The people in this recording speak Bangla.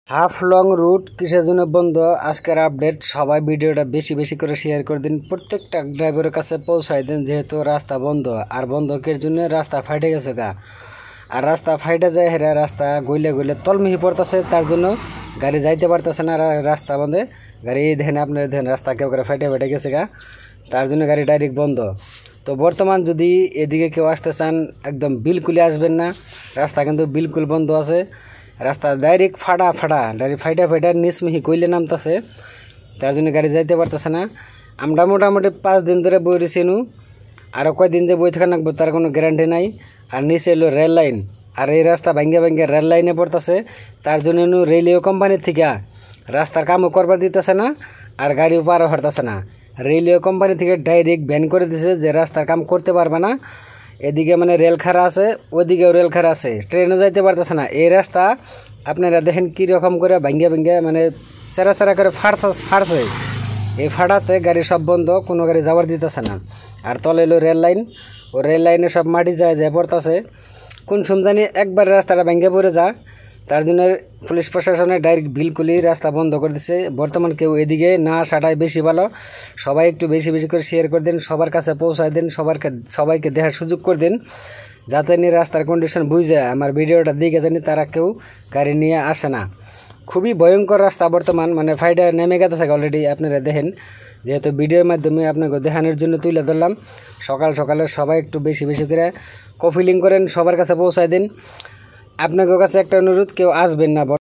হাফ লং রুট কিসের জন্য বন্ধ আজকের আপডেট। সবাই ভিডিওটা বেশি বেশি করে শেয়ার করে দিন, প্রত্যেকটা ড্রাইভারের কাছে পৌঁছায় দিন, যেহেতু রাস্তা বন্ধ। আর বন্ধকের জন্য রাস্তা ফাইটে গেছে গা, আর রাস্তা ফাইটে যায় হেরা, রাস্তা গইলে গইলে তলমিহি পড়তেছে, তার জন্য গাড়ি যাইতে পারতেছে না। রাস্তা বন্ধে গাড়ি দেখেন, আপনার দেখেন রাস্তা কেউ করে ফাইটে ফাইটে গেছে গা, তার জন্য গাড়ি ডাইরেক্ট বন্ধ। তো বর্তমান যদি এদিকে কেউ আসতে চান একদম বিলকুলই আসবেন না, রাস্তা কিন্তু বিলকুল বন্ধ আছে। রাস্তা ডাইরেক্ট ডাইরেক্ট ফাইটা নিচমিহি কইলে নামতেছে, তার জন্য গাড়ি যাইতে পারতেছে না। আমরা মোটামুটি 5 দিন ধরে বই রয়েছি, আরও কয়দিন যে বই থাকা রাখবো তার কোনো গ্যারান্টি নাই। আর নিচে এলো রেল লাইন, আর এই রাস্তা ভাঙ্গে ভাঙ্গে রেল লাইনে পড়তেছে, তার জন্য রেলওয়ে কোম্পানির থেকে রাস্তার কামও করবার দিতেছে না, আর গাড়িও পারও হারতেছে না। রেলওয়ে কোম্পানি থেকে ডাইরেক্ট ব্যান করে দিছে যে রাস্তার কাম করতে পারবে না। এদিকে মানে রেল খাড়া আছে, ওইদিকেও রেল খাড়া আছে, ট্রেনও যাইতে পারতেছে না। এই রাস্তা আপনারা দেখেন কীরকম করে ভাঙ্গে ভাঙ্গে মানে চেরা চেরা করে ফাড়ছে। এই ফাড়াতে গাড়ি সব বন্ধ, কোনো গাড়ি যাওয়ার দিতেছে না। আর তলে এলো রেল লাইন, ও রেল লাইনে সব মাটি যায় পড়তেছে। কোন সমজানি একবার রাস্তাটা ভেঙে পড়ে যা, তার জন্য পুলিশ প্রশাসনে ডাইরেক্ট বিলকুলই রাস্তা বন্ধ করে দিচ্ছে। বর্তমান কেউ এদিকে না আসাটাই বেশি ভালো। সবাই একটু বেশি বেশি করে শেয়ার করে দিন, সবার কাছে পৌঁছায় দিন, সবাইকে দেখার সুযোগ করে দিন, যাতে নিয়ে রাস্তার কন্ডিশন বুঝে আমার ভিডিওটা দিকে জানি তারা কেউ গাড়ি নিয়ে আসে না। খুবই ভয়ঙ্কর রাস্তা বর্তমান, মানে ফাইডা নেমে গেছে অলরেডি। আপনারা দেখেন, যেহেতু ভিডিওর মাধ্যমে আপনাকে দেখানোর জন্য তুলে ধরলাম। সকালে সবাই একটু বেশি বেশি করে কপি লিঙ্ক করেন, সবার কাছে পৌঁছায় দিন। আপনাদের কাছে একটা অনুরোধ, কেউ আসবেন না।